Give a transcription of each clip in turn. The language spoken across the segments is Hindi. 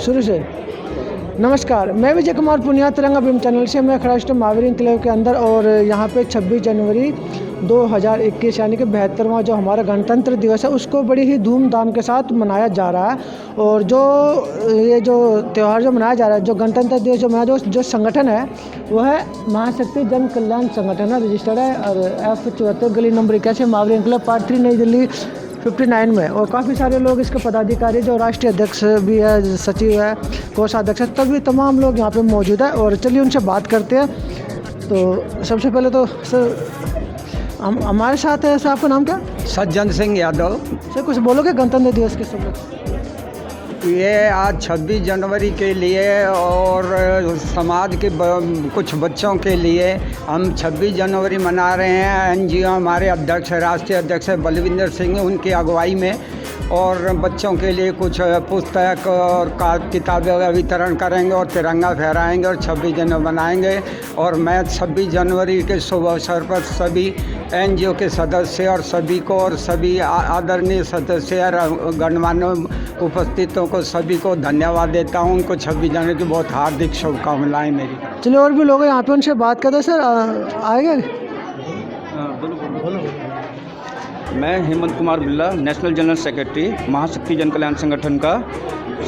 शुरू से। नमस्कार, मैं विजय कुमार पुनिया, तिरंगा भीम चैनल से। मैं खड़ा हूँ महावीर एन्क्लेव के अंदर और यहाँ पे 26 जनवरी 2021 यानी कि 72वां जो हमारा गणतंत्र दिवस है उसको बड़ी ही धूमधाम के साथ मनाया जा रहा है। और ये जो त्यौहार जो मनाया जा रहा है, जो गणतंत्र दिवस जो मनाया, जो संगठन है वो है महाशक्ति जन कल्याण संगठन है, रजिस्टर्ड है और F74 गली नंबर 81 महावीर एन्क्लेव पार्ट 3 नई दिल्ली 59 में। और काफ़ी सारे लोग इसके पदाधिकारी, जो राष्ट्रीय अध्यक्ष भी है, सचिव है, कोषाध्यक्ष है, तभी तमाम लोग यहाँ पे मौजूद है। और चलिए उनसे बात करते हैं। तो सबसे पहले तो सर हमारे साथ है, सर आपका नाम क्या? सज्जन सिंह यादव। सर कुछ बोलोगे गणतंत्र दिवस के सब? ये आज 26 जनवरी के लिए और समाज के कुछ बच्चों के लिए हम 26 जनवरी मना रहे हैं। एनजीओ हमारे अध्यक्ष, राष्ट्रीय अध्यक्ष बलविंदर सिंह, उनकी अगुवाई में, और बच्चों के लिए कुछ पुस्तक और किताबें का वितरण करेंगे और तिरंगा फहराएंगे और 26 जनवरी मनाएंगे। और मैं 26 जनवरी के शुभ अवसर पर सभी एनजीओ के सदस्य और सभी को, और सभी आदरणीय सदस्य और गणमान्य उपस्थितों को, सभी को धन्यवाद देता हूं। उनको 26 जनवरी की बहुत हार्दिक शुभकामनाएं मेरी। चलिए और भी लोग हैं यहाँ पे, उनसे बात करते हैं। सर आएंगे? बोलो। मैं हेमंत कुमार बिल्ला, नेशनल जनरल सेक्रेटरी, महाशक्ति जन कल्याण संगठन का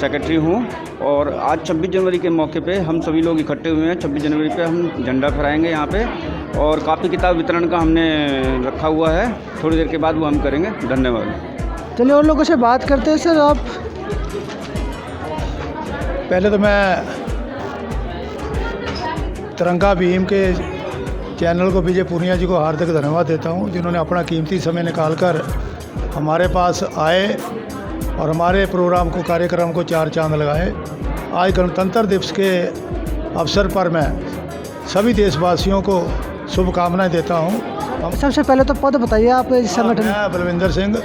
सेक्रेटरी हूँ। और आज 26 जनवरी के मौके पे हम सभी लोग इकट्ठे हुए हैं। 26 जनवरी पे हम झंडा फहराएंगे यहाँ पे, और काफ़ी किताब वितरण का हमने रखा हुआ है। थोड़ी देर के बाद वो हम करेंगे। धन्यवाद। चलिए और लोगों से बात करते हैं। सर आप? पहले तो मैं तिरंगा भीम के चैनल को, विजय पुनिया जी को हार्दिक धन्यवाद देता हूं, जिन्होंने अपना कीमती समय निकालकर हमारे पास आए और हमारे प्रोग्राम को, कार्यक्रम को चार चांद लगाए। आज गणतंत्र दिवस के अवसर पर मैं सभी देशवासियों को शुभकामनाएं देता हूं। सबसे पहले तो पद बताइए आप इस संगठन। मैं बलविंदर सिंह,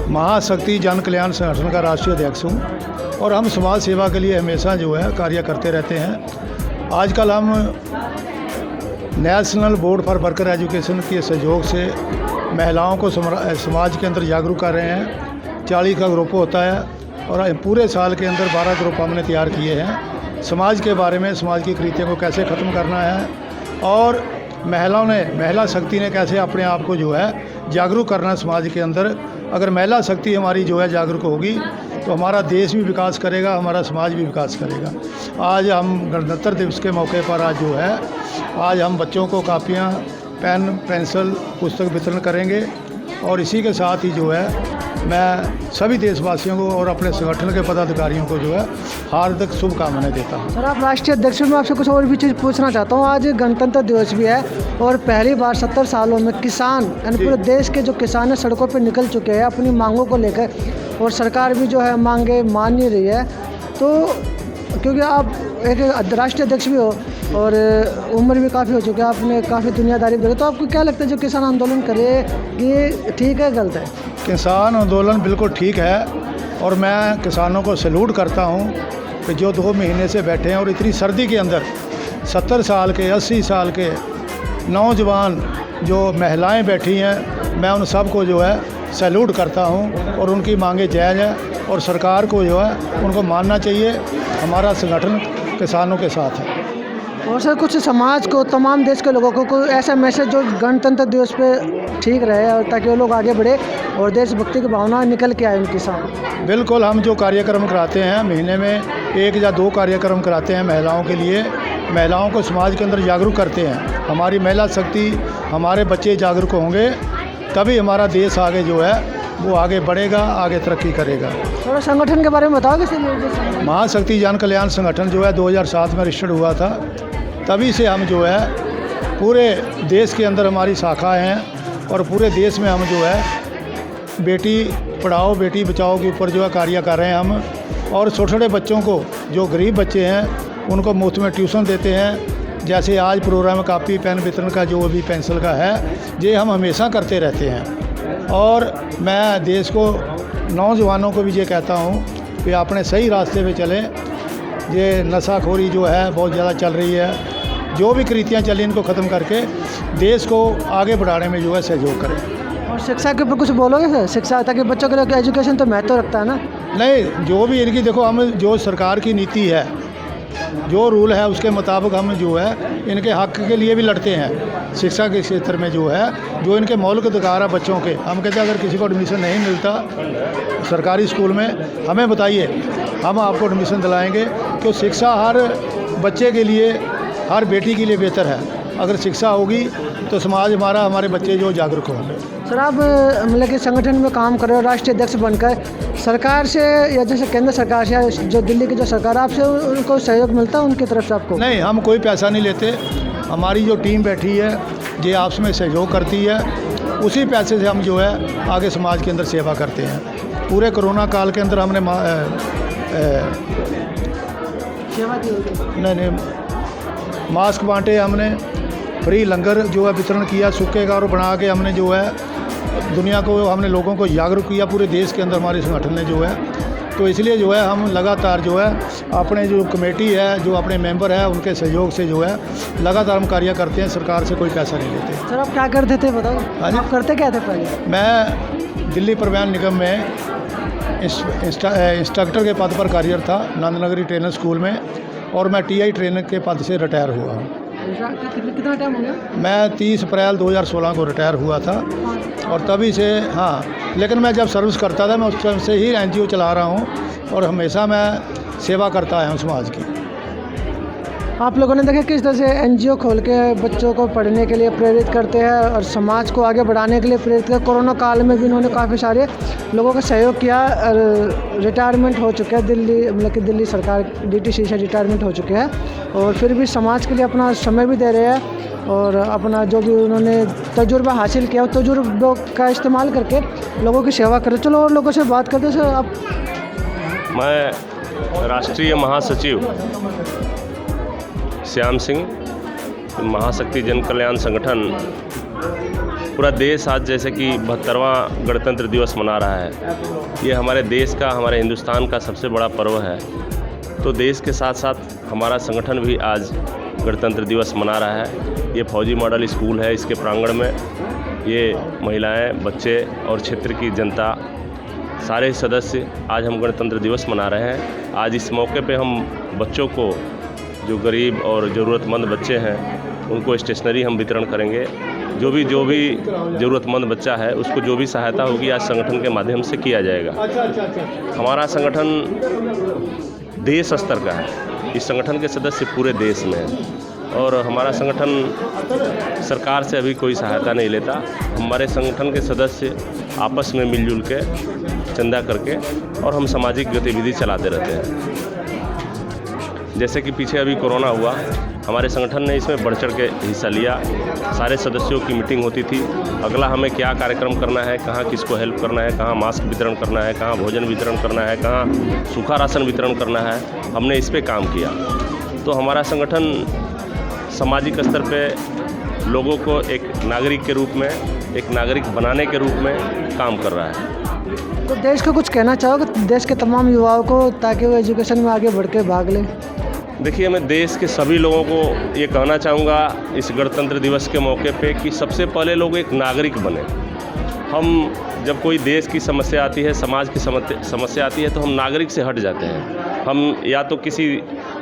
महाशक्ति जन कल्याण संगठन का राष्ट्रीय अध्यक्ष हूँ, और हम समाज सेवा के लिए हमेशा जो है कार्य करते रहते हैं। आजकल हम national board for worker education के सहयोग से महिलाओं को समाज के अंदर जागरूक कर रहे हैं। 40 का ग्रुप होता है और पूरे साल के अंदर 12 ग्रुप हमने तैयार किए हैं समाज के बारे में, समाज की कुरीतियों को कैसे ख़त्म करना है, और महिला शक्ति ने कैसे अपने आप को जो है जागरूक करना है समाज के अंदर। अगर महिला शक्ति हमारी जो है जागरूक होगी तो हमारा देश भी विकास करेगा, हमारा समाज भी विकास करेगा। आज हम गणतंत्र दिवस के मौके पर आज हम बच्चों को कापियाँ, पेन, पेंसिल, पुस्तक वितरण करेंगे। और इसी के साथ ही जो है मैं सभी देशवासियों को और अपने संगठन के पदाधिकारियों को जो है हार्दिक शुभकामनाएं देता हूँ। सर आप राष्ट्रीय अध्यक्ष, में आपसे कुछ और भी चीज़ पूछना चाहता हूँ। आज गणतंत्र दिवस भी है और पहली बार 70 सालों में किसान, यानी पूरे देश के जो किसान है सड़कों पर निकल चुके हैं अपनी मांगों को लेकर, और सरकार भी जो है मांगे मान नहीं रही है। तो क्योंकि आप एक राष्ट्रीय अध्यक्ष भी हो और उम्र भी काफ़ी हो चुकी है, आपने काफ़ी दुनियादारी भी, तो आपको क्या लगता है जो किसान आंदोलन करे ये ठीक है गलत है? किसान आंदोलन बिल्कुल ठीक है, और मैं किसानों को सैल्यूट करता हूं कि जो 2 महीने से बैठे हैं और इतनी सर्दी के अंदर 70 साल के, 80 साल के नौजवान जो महिलाएं बैठी हैं, मैं उन सब को जो है सैल्यूट करता हूं, और उनकी मांगे जायज़ हैं और सरकार को जो है उनको मानना चाहिए। हमारा संगठन किसानों के साथ है। और सर कुछ समाज को, तमाम देश के लोगों को कोई ऐसा मैसेज जो गणतंत्र दिवस पे ठीक रहे और ताकि वो लोग आगे बढ़े और देशभक्ति की भावना निकल के आए उनके साथ? बिल्कुल, हम जो कार्यक्रम कराते हैं, महीने में 1 या 2 कार्यक्रम कराते हैं महिलाओं के लिए, महिलाओं को समाज के अंदर जागरूक करते हैं। हमारी महिला शक्ति, हमारे बच्चे जागरूक होंगे तभी हमारा देश आगे जो है वो आगे बढ़ेगा, आगे तरक्की करेगा। थोड़ा संगठन के बारे में बताओगे सर? महाशक्ति जन कल्याण संगठन जो है 2007 में रजिस्टर्ड हुआ था। तभी से हम जो है पूरे देश के अंदर हमारी शाखाएं हैं, और पूरे देश में हम जो है बेटी पढ़ाओ बेटी बचाओ के ऊपर जो है कार्य कर रहे हैं हम। और छोटे छोटे बच्चों को, जो गरीब बच्चे हैं, उनको मुफ्त में ट्यूशन देते हैं। जैसे आज प्रोग्राम कापी पेन वितरण का जो भी पेंसिल का है, ये हम हमेशा करते रहते हैं। और मैं देश को, नौजवानों को भी ये कहता हूँ कि अपने सही रास्ते पे चलें। ये नशाखोरी जो है बहुत ज़्यादा चल रही है, जो भी कुरीतियाँ चली इनको ख़त्म करके देश को आगे बढ़ाने में जो है सहयोग करें। और शिक्षा के ऊपर कुछ बोलोगे सर? शिक्षा, ताकि बच्चों के लिए एजुकेशन तो महत्व रखता है ना। नहीं, जो भी इनकी देखो, हम जो सरकार की नीति है, जो रूल है, उसके मुताबिक हम जो है इनके हक के लिए भी लड़ते हैं। शिक्षा के क्षेत्र में जो है, जो इनके मौलिक अधिकार है बच्चों के, हम कहते हैं अगर किसी को एडमिशन नहीं मिलता सरकारी स्कूल में, हमें बताइए, हम आपको एडमिशन दिलाएंगे। क्यों? शिक्षा हर बच्चे के लिए, हर बेटी के लिए बेहतर है। अगर शिक्षा होगी तो समाज हमारा, हमारे बच्चे जो जागरूक होंगे। सर, आप मतलब कि संगठन में काम कर रहे हो, राष्ट्रीय अध्यक्ष बनकर, सरकार से या जैसे केंद्र सरकार से या जो दिल्ली की जो सरकार, आपसे उनको सहयोग मिलता है उनकी तरफ से आपको? नहीं, हम कोई पैसा नहीं लेते। हमारी जो टीम बैठी है ये आपस में सहयोग करती है, उसी पैसे से हम जो है आगे समाज के अंदर सेवा करते हैं। पूरे कोरोना काल के अंदर हमने सेवा दी होगी? नहीं, मास्क बांटे, हमने फ्री लंगर जो है वितरण किया, सूखे का, और बना के हमने जो है दुनिया को, हमने लोगों को जागरूक किया पूरे देश के अंदर हमारे संगठन ने जो है। तो इसलिए जो है हम लगातार जो है अपने जो कमेटी है, जो अपने मेंबर है, उनके सहयोग से जो है लगातार हम कार्य करते हैं। सरकार से कोई पैसा नहीं लेते। सर, आप क्या करते थे बताओ? आप करते क्या थे पहले? मैं दिल्ली परिवहन निगम में इंस्ट्रक्टर के पद पर कार्यरत था, नंदनगरी ट्रेनर स्कूल में, और मैं TI ट्रेनर के पद से रिटायर हुआ हूँ। कितना टाइम हो गया? मैं 30 अप्रैल 2016 को रिटायर हुआ था, और तभी से, हाँ, लेकिन मैं जब सर्विस करता था मैं उस टाइम से ही NGO चला रहा हूँ, और हमेशा मैं सेवा करता आया हूँ समाज की। आप लोगों ने देखा किस तरह से NGO खोल के बच्चों को पढ़ने के लिए प्रेरित करते हैं और समाज को आगे बढ़ाने के लिए प्रेरित करते। कोरोना काल में भी इन्होंने काफ़ी सारे लोगों का सहयोग किया। रिटायरमेंट हो चुका है दिल्ली, मतलब कि दिल्ली सरकार DTC से रिटायरमेंट हो चुके हैं, और फिर भी समाज के लिए अपना समय भी दे रहे हैं, और अपना जो भी उन्होंने तजुर्बा हासिल किया, उस तजुर्बों का इस्तेमाल करके लोगों की सेवा करें। चलो और लोगों से बात करते हैं। सर, आप? मैं राष्ट्रीय महासचिव श्याम सिंह, महाशक्ति जन कल्याण संगठन। पूरा देश आज जैसे कि 72वां गणतंत्र दिवस मना रहा है। ये हमारे देश का, हमारे हिंदुस्तान का सबसे बड़ा पर्व है। तो देश के साथ साथ हमारा संगठन भी आज गणतंत्र दिवस मना रहा है। ये फौजी मॉडल स्कूल है, इसके प्रांगण में ये महिलाएं, बच्चे और क्षेत्र की जनता, सारे सदस्य आज हम गणतंत्र दिवस मना रहे हैं। आज इस मौके पे हम बच्चों को, जो गरीब और ज़रूरतमंद बच्चे हैं, उनको स्टेशनरी हम वितरण करेंगे। जो भी ज़रूरतमंद बच्चा है उसको जो भी सहायता होगी आज संगठन के माध्यम से किया जाएगा। हमारा संगठन देश स्तर का है। इस संगठन के सदस्य पूरे देश में हैं, और हमारा संगठन सरकार से अभी कोई सहायता नहीं लेता। हमारे संगठन के सदस्य आपस में मिलजुल के, चंदा करके, और हम सामाजिक गतिविधि चलाते रहते हैं। जैसे कि पीछे अभी कोरोना हुआ, हमारे संगठन ने इसमें बढ़ चढ़ के हिस्सा लिया। सारे सदस्यों की मीटिंग होती थी, अगला हमें क्या कार्यक्रम करना है, कहाँ किसको हेल्प करना है, कहाँ मास्क वितरण करना है, कहाँ भोजन वितरण करना है, कहाँ सूखा राशन वितरण करना है। हमने इस पे काम किया। तो हमारा संगठन सामाजिक स्तर पे लोगों को एक नागरिक के रूप में, एक नागरिक बनाने के रूप में काम कर रहा है। तो देश को कुछ कहना चाहोगे, देश के तमाम युवाओं को, ताकि वो एजुकेशन में आगे बढ़ के भाग लें? देखिए, मैं देश के सभी लोगों को ये कहना चाहूँगा इस गणतंत्र दिवस के मौके पे कि सबसे पहले लोग एक नागरिक बने। हम जब कोई देश की समस्या आती है, समाज की समस्या आती है, तो हम नागरिक से हट जाते हैं। हम या तो किसी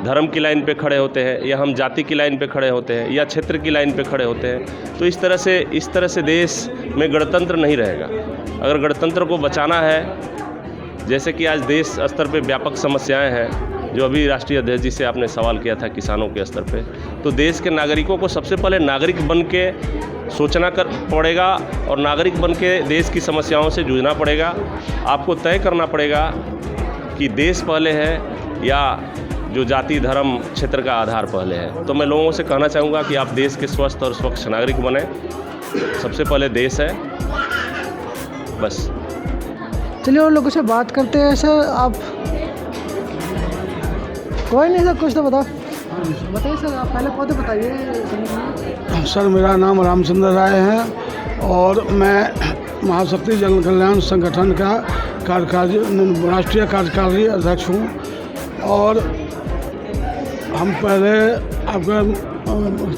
धर्म की लाइन पे खड़े होते हैं, या हम जाति की लाइन पे खड़े होते हैं, या क्षेत्र की लाइन पे खड़े होते हैं। तो इस तरह से देश में गणतंत्र नहीं रहेगा। अगर गणतंत्र को बचाना है, जैसे कि आज देश स्तर पे व्यापक समस्याएं हैं, जो अभी राष्ट्रीय अध्यक्ष जी से आपने सवाल किया था किसानों के स्तर पे, तो देश के नागरिकों को सबसे पहले नागरिक बन के सोचना पड़ेगा, और नागरिक बन के देश की समस्याओं से जूझना पड़ेगा। आपको तय करना पड़ेगा कि देश पहले है या जो जाति, धर्म, क्षेत्र का आधार पहले है। तो मैं लोगों से कहना चाहूँगा कि आप देश के स्वस्थ और स्वच्छ नागरिक बने। सबसे पहले देश है, बस। चलिए और लोगों से बात करते हैं। सर, आप? कोई नहीं सर, कुछ तो बताइए सर, आप पहले पौधे बताइए। सर, मेरा नाम रामचंद्र राय है, और मैं महाशक्ति जन कल्याण संगठन का राष्ट्रीय कार्यकारी अध्यक्ष हूँ। और हम पहले आपका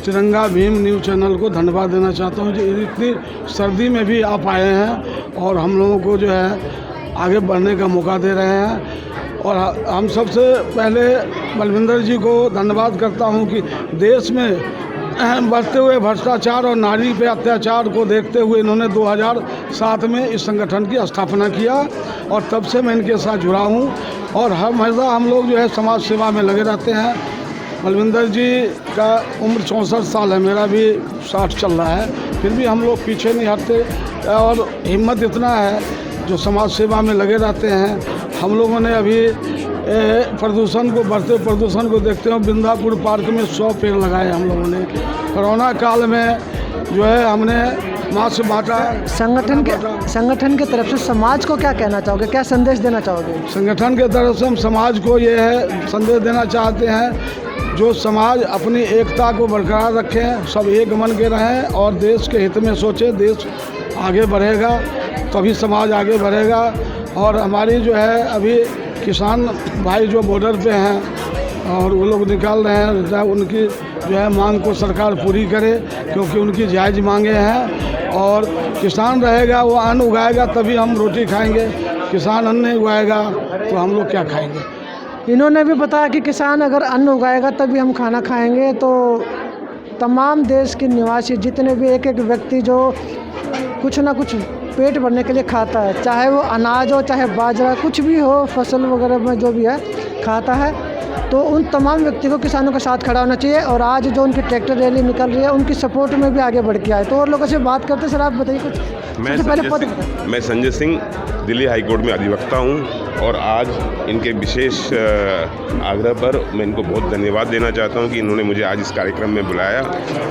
तिरंगा भीम न्यूज़ चैनल को धन्यवाद देना चाहता हूँ जो इतनी सर्दी में भी आप आए हैं और हम लोगों को जो है आगे बढ़ने का मौका दे रहे हैं। और हम सबसे पहले बलविंदर जी को धन्यवाद करता हूँ कि देश में बढ़ते हुए भ्रष्टाचार और नारी पे अत्याचार को देखते हुए इन्होंने 2007 में इस संगठन की स्थापना किया और तब से मैं इनके साथ जुड़ा हूँ और हमेशा हम लोग जो है समाज सेवा में लगे रहते हैं। बलविंदर जी का उम्र 64 साल है, मेरा भी 60 चल रहा है, फिर भी हम लोग पीछे नहीं हटते और हिम्मत इतना है जो समाज सेवा में लगे रहते हैं। हम लोगों ने अभी प्रदूषण को बढ़ते प्रदूषण को देखते हुए बिंदापुर पार्क में 100 पेड़ लगाए हम लोगों ने। कोरोना काल में जो है हमने मास्क बांटा। संगठन की तरफ से समाज को क्या कहना चाहोगे, क्या संदेश देना चाहोगे? संगठन के तरफ से हम समाज को ये है संदेश देना चाहते हैं जो समाज अपनी एकता को बरकरार रखें, सब एक मन के रहें और देश के हित में सोचे। देश आगे बढ़ेगा तभी समाज आगे बढ़ेगा। और हमारी जो है अभी किसान भाई जो बॉर्डर पे हैं और वो लोग निकाल रहे हैं, उनकी जो है मांग को सरकार पूरी करे क्योंकि उनकी जायज़ मांगे हैं। और किसान रहेगा वो अन्न उगाएगा तभी हम रोटी खाएंगे, किसान अन्न नहीं उगाएगा तो हम लोग क्या खाएंगे। इन्होंने भी बताया कि किसान अगर अन्न उगाएगा तभी हम खाना खाएंगे। तो तमाम देश के निवासी जितने भी एक एक व्यक्ति जो कुछ ना कुछ पेट भरने के लिए खाता है, चाहे वो अनाज हो चाहे बाजरा कुछ भी हो, फसल वगैरह में जो भी है खाता है, तो उन तमाम व्यक्ति को किसानों के साथ खड़ा होना चाहिए। और आज जो उनकी ट्रैक्टर रैली निकल रही है उनकी सपोर्ट में भी आगे बढ़ के आए। तो और लोगों से बात करते सर, आप बताइए कुछ। मैं संजय सिंह दिल्ली हाई कोर्ट में अधिवक्ता हूँ और आज इनके विशेष आग्रह पर मैं इनको बहुत धन्यवाद देना चाहता हूँ कि इन्होंने मुझे आज इस कार्यक्रम में बुलाया।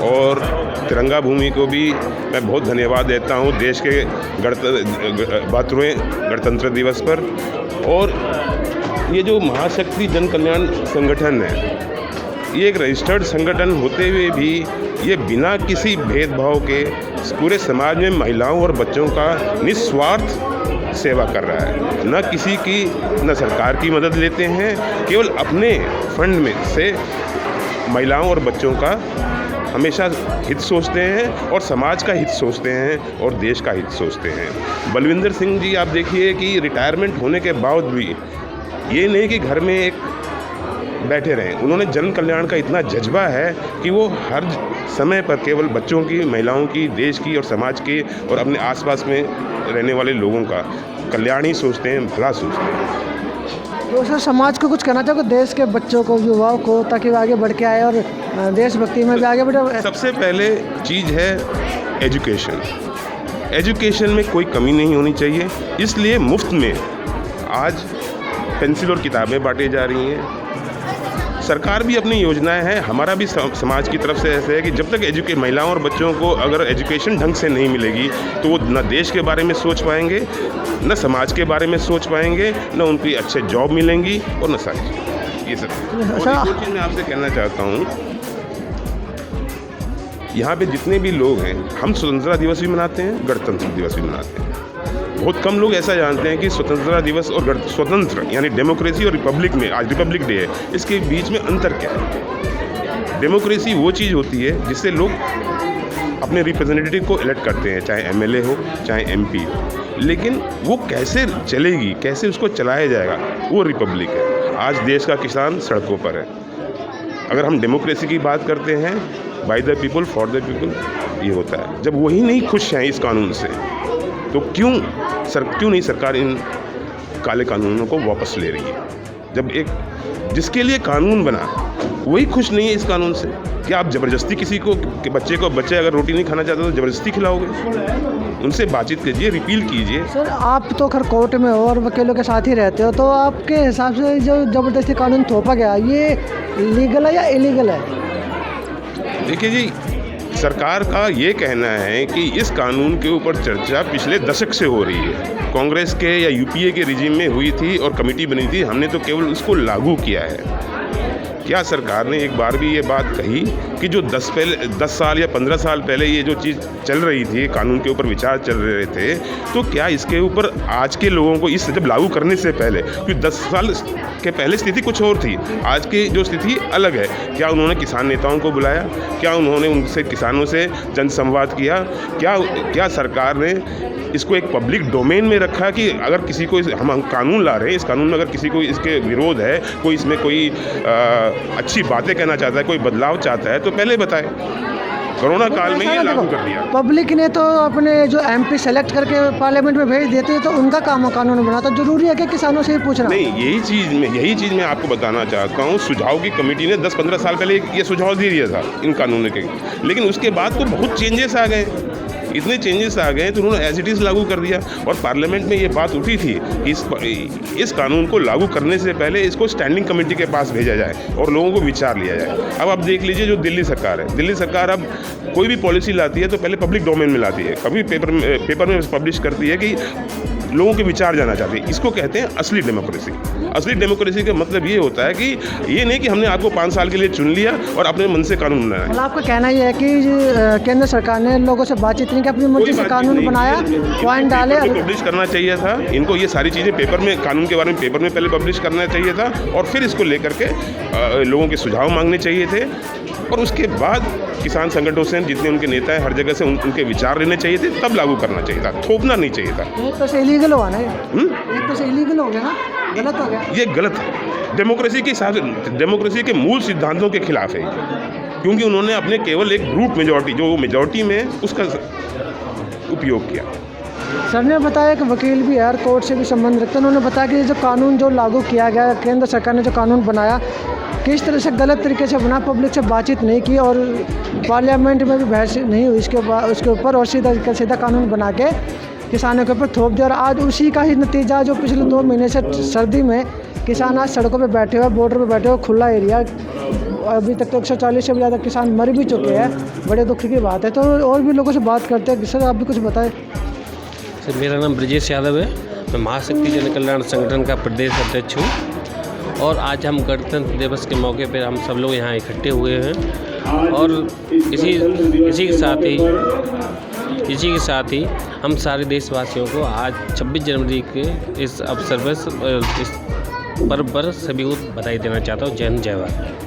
और तिरंगा भूमि को भी मैं बहुत धन्यवाद देता हूँ देश के 72वें गणतंत्र दिवस पर। और ये जो महाशक्ति जन कल्याण संगठन है, ये एक रजिस्टर्ड संगठन होते हुए भी ये बिना किसी भेदभाव के पूरे समाज में महिलाओं और बच्चों का निस्वार्थ सेवा कर रहा है। न किसी की न सरकार की मदद लेते हैं, केवल अपने फंड में से महिलाओं और बच्चों का हमेशा हित सोचते हैं और समाज का हित सोचते हैं और देश का हित सोचते हैं। बलविंदर सिंह जी आप देखिए कि रिटायरमेंट होने के बाद भी ये नहीं कि घर में एक बैठे रहें, उन्होंने जन कल्याण का इतना जज्बा है कि वो हर समय पर केवल बच्चों की, महिलाओं की, देश की और समाज के और अपने आसपास में रहने वाले लोगों का कल्याण ही सोचते हैं, भला सोचते हैं। तो सर समाज को कुछ कहना चाहोगे, देश के बच्चों को, युवाओं को, ताकि वो आगे बढ़ के आए और देशभक्ति में भी आगे बढ़े? सबसे पहले चीज़ है एजुकेशन। एजुकेशन में कोई कमी नहीं होनी चाहिए, इसलिए मुफ्त में आज पेंसिल और किताबें बांटी जा रही हैं। सरकार भी अपनी योजनाएं हैं, हमारा भी समाज की तरफ से ऐसे है कि जब तक महिलाओं और बच्चों को अगर एजुकेशन ढंग से नहीं मिलेगी तो वो न देश के बारे में सोच पाएंगे, न समाज के बारे में सोच पाएंगे, न उनकी अच्छे जॉब मिलेंगी और न सारी ये सब। और एक चीज़ मैं आपसे कहना चाहता हूँ, यहाँ पे जितने भी लोग हैं, हम स्वतंत्रता दिवस भी मनाते हैं, गणतंत्र दिवस भी मनाते हैं। बहुत कम लोग ऐसा जानते हैं कि स्वतंत्रता दिवस और स्वतंत्र यानी डेमोक्रेसी और रिपब्लिक में, आज रिपब्लिक डे है, इसके बीच में अंतर क्या है। डेमोक्रेसी वो चीज़ होती है जिससे लोग अपने रिप्रेजेंटेटिव को इलेक्ट करते हैं, चाहे एमएलए हो चाहे एमपी हो, लेकिन वो कैसे चलेगी, कैसे उसको चलाया जाएगा, वो रिपब्लिक है। आज देश का किसान सड़कों पर है। अगर हम डेमोक्रेसी की बात करते हैं, by the people for the people, ये होता है। जब वही नहीं खुश हैं इस कानून से तो क्यों नहीं सरकार इन काले कानूनों को वापस ले रही है। जब एक जिसके लिए कानून बना वही खुश नहीं है इस कानून से, क्या आप ज़बरदस्ती किसी को बच्चे अगर रोटी नहीं खाना चाहते तो ज़बरदस्ती खिलाओगे? उनसे बातचीत कीजिए, रिपील कीजिए। सर आप तो खैर कोर्ट में हो और वकीलों के साथ ही रहते हो, तो आपके हिसाब से जो ज़बरदस्ती कानून थोपा गया ये लीगल है या इलीगल है? देखिए जी, सरकार का ये कहना है कि इस कानून के ऊपर चर्चा पिछले दशक से हो रही है। कांग्रेस के या यूपीए के रिजीम में हुई थी और कमेटी बनी थी, हमने तो केवल उसको लागू किया है। क्या सरकार ने एक बार भी ये बात कही कि जो 10 साल या 15 साल पहले ये जो चीज़ चल रही थी, कानून के ऊपर विचार चल रहे थे, तो क्या इसके ऊपर आज के लोगों को इस जब लागू करने से पहले, क्योंकि 10 साल के पहले स्थिति कुछ और थी, आज की जो स्थिति अलग है, क्या उन्होंने किसान नेताओं को बुलाया? क्या उन्होंने उनसे किसानों से जनसंवाद किया? क्या सरकार ने इसको एक पब्लिक डोमेन में रखा कि अगर किसी को हम कानून ला रहे हैं, इस कानून में अगर किसी को इसके विरोध है, कोई इसमें कोई अच्छी बातें कहना चाहता है, कोई बदलाव चाहता है, तो पहले बताए। कोरोना काल में ये लागू कर दिया। पब्लिक ने तो अपने जो एमपी सेलेक्ट करके पार्लियामेंट में भेज देते हैं, तो उनका काम कानून बना, तो जरूरी है कि किसानों से ही पूछना। नहीं, यही चीज़ मैं आपको बताना चाहता हूँ। सुझाव की कमेटी ने 10-15 साल पहले ये सुझाव दे दिया था इन कानूनों के, लेकिन उसके बाद तो बहुत चेंजेस आ गए, इतने चेंजेस आ गए तो उन्होंने एज इट इज़ लागू कर दिया। और पार्लियामेंट में ये बात उठी थी कि इस कानून को लागू करने से पहले इसको स्टैंडिंग कमेटी के पास भेजा जाए और लोगों को विचार लिया जाए। अब आप देख लीजिए, जो दिल्ली सरकार है, दिल्ली सरकार अब कोई भी पॉलिसी लाती है तो पहले पब्लिक डोमेन में लाती है, कभी पेपर में पब्लिश करती है कि लोगों के विचार जाना चाहते हैं। इसको कहते हैं असली डेमोक्रेसी। असली डेमोक्रेसी का मतलब ये होता है कि ये नहीं कि हमने आपको 5 साल के लिए चुन लिया और अपने मन से कानून बनाया। मतलब आपका कहना ये है कि केंद्र सरकार ने लोगों से बातचीत नहीं की, अपनी मर्जी से कानून बनाया, पॉइंट डाले, पब्लिश करना चाहिए था इनको। ये सारी चीज़ें पेपर में, कानून के बारे में पेपर में पहले पब्लिश करना चाहिए था और फिर इसको लेकर के लोगों के सुझाव मांगने चाहिए थे और उसके बाद किसान संगठनों से जितने उनके नेता हैं हर जगह से उनके विचार लेने चाहिए थे, तब लागू करना चाहिए था, थोपना नहीं चाहिए था। एक तो से इलीगल हुआ ना, एक तो से इलीगल हो गया ना, गलत हो गया। ये गलत है, डेमोक्रेसी के हिसाब से, डेमोक्रेसी के मूल सिद्धांतों के खिलाफ है, क्योंकि उन्होंने अपने केवल एक ब्रूट मेजॉरिटी, जो मेजॉरिटी में है, उसका उपयोग किया। सर ने बताया कि वकील भी है, कोर्ट से भी संबंध रखते हैं। उन्होंने बताया कि ये जो कानून जो लागू किया गया, केंद्र सरकार ने जो कानून बनाया, किस तरह से गलत तरीके से बना, पब्लिक से बातचीत नहीं की और पार्लियामेंट में भी बहस नहीं हुई उसके ऊपर, और सीधा कानून बना के किसानों के ऊपर थोप दिया। और आज उसी का ही नतीजा, जो पिछले 2 महीने से सर्दी में किसान आज सड़कों पे बैठे हुए, बॉर्डर पे बैठे हुए, खुला एरिया, अभी तक तो 140 से भी ज़्यादा किसान मर भी चुके हैं। बड़े दुख की बात है। तो और भी लोगों से बात करते हैं। सर आप भी कुछ बताएं। सर मेरा नाम ब्रजेश यादव है, मैं महाशक्ति जन कल्याण संगठन का प्रदेश अध्यक्ष हूँ और आज हम गणतंत्र दिवस के मौके पर हम सब लोग यहाँ इकट्ठे हुए हैं और इसी के साथ ही हम सारे देशवासियों को आज 26 जनवरी के इस अवसर पर, इस पर्व पर सभी को बधाई देना चाहता हूँ। जय हिंद, जय भारत।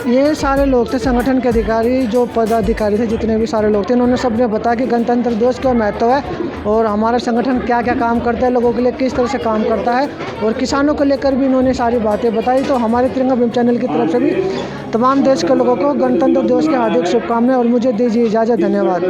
ये सारे लोग थे संगठन के अधिकारी, जो पदाधिकारी थे, जितने भी सारे लोग थे, उन्होंने सबने बताया कि गणतंत्र दिवस का महत्व है और हमारा संगठन क्या क्या काम करता है, लोगों के लिए किस तरह से काम करता है, और किसानों को लेकर भी इन्होंने सारी बातें बताई। तो हमारे तिरंगा भीम चैनल की तरफ से भी तमाम देश के लोगों को गणतंत्र दिवस की हार्दिक शुभकामनाएं और मुझे दीजिए इजाज़त। धन्यवाद।